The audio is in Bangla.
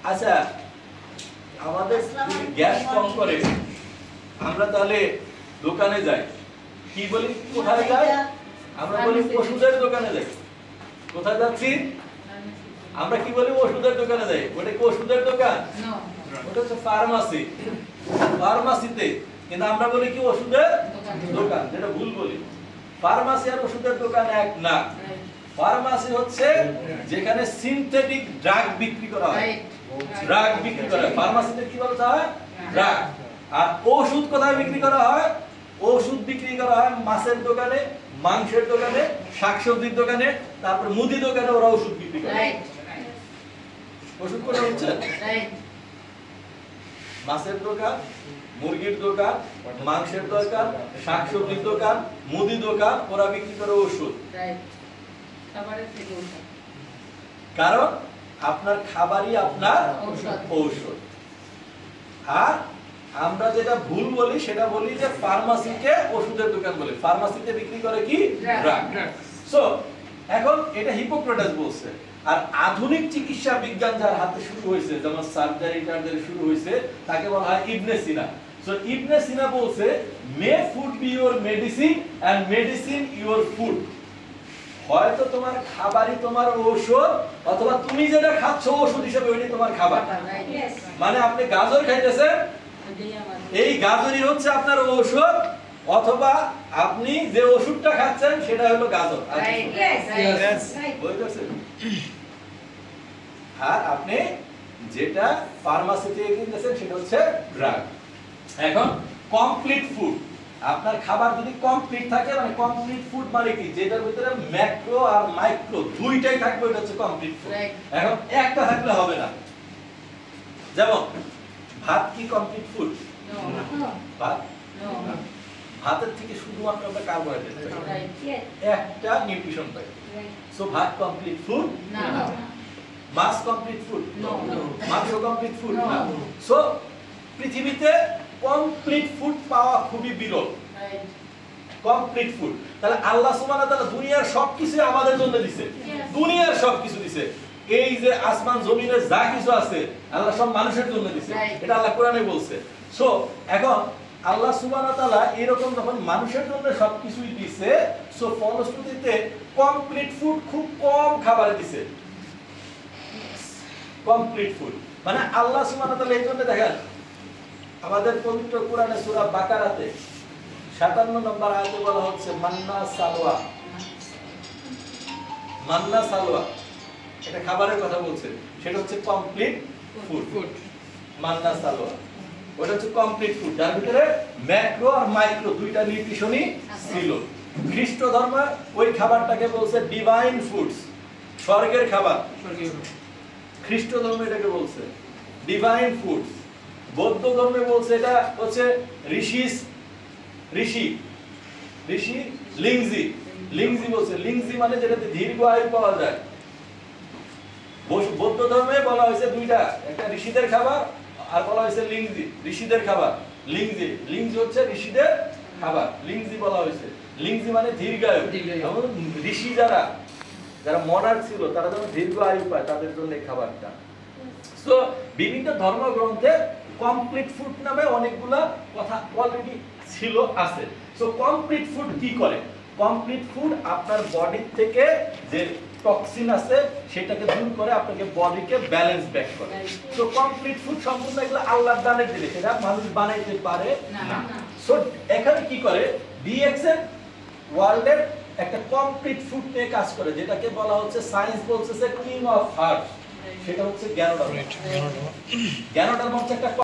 আচ্ছা আমাদের যদি গ্যাস কম করে আমরা তাহলে দোকানে যাই, কি বলি কোথায় যাই? আমরা বলি ওষুধের দোকানে যাই। কোথায় যাচ্ছি? আমরা কি বলি ওষুধের দোকানে যাই। ওটা কি ওষুধের দোকান? ওটা হচ্ছে ফার্মাসি। ফার্মাসিতে, কিন্তু আমরা বলি কি ওষুধের দোকান, যেটা ভুল বলি। ফার্মাসি আর ওষুধের দোকান এক না। ফার্মাসি হচ্ছে যেখানে সিনথেটিক ড্রাগ বিক্রি করা হয়। ড্রাগ বিক্রি করা হয় ফার্মাসিতে, কি বলতে হয়? ড্রাগ। আর ওষুধ কোথায় বিক্রি করা হয়? ওষুধ বিক্রি করা হয় মাছের দোকানে, মাংসের দোকানে, শাকসবজির দোকানে, তারপর মুদি দোকানে ওরা ওষুধ বিক্রি করে। ওষুধ কোথায় হচ্ছে? মাছের দোকান, মুরগির দোকান, মাংসের দোকান, শাকসবজির দোকান, মুদি দোকান, ওরা বিক্রি করে ওষুধ। কারণ আপনার খাবারই আপনার ঔষধ। আর আমরা যেটা ভুল বলি সেটা বলি যে ফার্মাসিকে ওষুধের দোকান বলে। ফার্মাসিতে বিক্রি করে কি? ড্রাগ। সো এখন এটা হিপোক্রেটাস বলছে। আর আধুনিক চিকিৎসা বিজ্ঞান যার হাতে শুরু হয়েছে, যেমন সার্জারি টার্জারি শুরু হয়েছে, তাকে বলা হয় ইবনে সিনা। সো ইবনে সিনা বলছে, may food be your medicine and medicine your food. হয়তো তোমার খাবারই তোমার ঔষধ, অথবা তুমি যেটা খাচ্ছ ওষুধ হিসেবে ওইটাই তোমার খাবার। মানে আপনি গাজর খাইতেছেন, এই গাজরই হচ্ছে আপনার ঔষধ, অথবা আপনি যে ওষুধটা খাচ্ছেন সেটা হলো গাজর। আর আপনি যেটা ফার্মাসি থেকে কিনতেছেন সেটা হচ্ছে ড্রাগ। এখন কমপ্লিট ফুড, আপনার খাবার যদি কমপ্লিট থাকে, মানে কমপ্লিট ফুড মানে কি? যেটার ভিতরে ম্যাক্রো আর মাইক্রো দুইটাই থাকবে, ওটা হচ্ছে কমপ্লিট ফুড। এখন একটা থাকলে হবে না। যেমন ভাত কি কমপ্লিট ফুড? ভাত ভাতের থেকে শুধুমাত্র আমরা কার্বোহাইড্রেট পাই, একটা নিউট্রিশন পাই। সো ভাত কমপ্লিট ফুড না। মাছ কমপ্লিট ফুড না। মাংস কমপ্লিট ফুড না। সো পৃথিবীতে কমপ্লিট ফুড পাওয়া খুবই বিরল। Complete food. তাহলে আল্লাহ সুবহানাহু ওয়া তাআলা দুনিয়ার সবকিছু আমাদের জন্য দিয়েছে। দুনিয়ার সবকিছু দিয়েছে। এই যে আসমান জমিনে যা কিছু আছে আল্লাহ সব মানুষের জন্য দিয়েছে। এটা আল্লাহ কোরআনে বলছে। সো এখন আল্লাহ সুবহানাহু ওয়া তাআলা এরকম যখন মানুষের জন্য সবকিছুই দিয়েছে, সো ফলশ্রুতিতে কমপ্লিট ফুড খুব কম খাবার দিয়েছে। কমপ্লিট ফুড মানে আল্লাহ সুবহানাহু ওয়া তাআলা এই জন্য দেখেন আমাদের পবিত্র কোরআনে সূরা বাকারাতে 57 নম্বর আয়াতে বলা হচ্ছে মান্না সালওয়া। মান্না সালওয়া এটা খাবারের কথা বলছে, সেটা হচ্ছে কমপ্লিট ফুড। মান্না সালওয়া ওটা হচ্ছে কমপ্লিট ফুড, যার ভিতরে ম্যাক্রো আর মাইক্রো দুইটা নিউট্রিশনই ছিল। খ্রিস্ট ধর্ম ওই খাবারটাকে বলছে ডিভাইন ফুডস, স্বর্গের খাবার। খ্রিস্ট ধর্ম এটাকে বলছে ডিভাইন ফুডস। বৌদ্ধ ধর্মে বলছে এটা হচ্ছে ঋষি লিংজি বলছে। লিংজি মানে যেটাতে দীর্ঘ আয়ু পাওয়া যায়। বৌদ্ধ ধর্মে বলা হয়েছে দুইটা, একটা ঋষিদের খাবার আর বলা হয়েছে লিংজি, ঋষিদের খাবার। লিংজি হচ্ছে ঋষিদের খাবার, লিংজি বলা হয়েছে। লিংজি মানে দীর্ঘায়ু। ঋষি যারা মনার্ক ছিল তারা যখন দীর্ঘ আয়ু পায় তাদের জন্য এই খাবারটা। সো বিভিন্ন ধর্মগ্রন্থে কমপ্লিট ফুড নামে অনেকগুলা কথা অলরেডি ছিল আছে। সো কমপ্লিট ফুড কি করে? কমপ্লিট ফুড আপনার বডি থেকে যে টক্সিন আছে সেটাকে দূর করে আপনাকে বডিকে ব্যালেন্স ব্যাক করে। সো কমপ্লিট ফুড সম্পূর্ণ এগুলো আল্লাহর দানের জিনিস, এটা মানুষ বানাইতে পারে না। সো এখানে কি করে ডিএক্সএন ওয়ার্ল্ডের একটা কমপ্লিট ফুড নিয়ে কাজ করে, যেটাকে বলা হচ্ছে সায়েন্স বলছে কিং অফ হার্ট, সেটা হচ্ছে জ্ঞানোডার্ম। জ্ঞানোডার্ম হচ্ছে একটা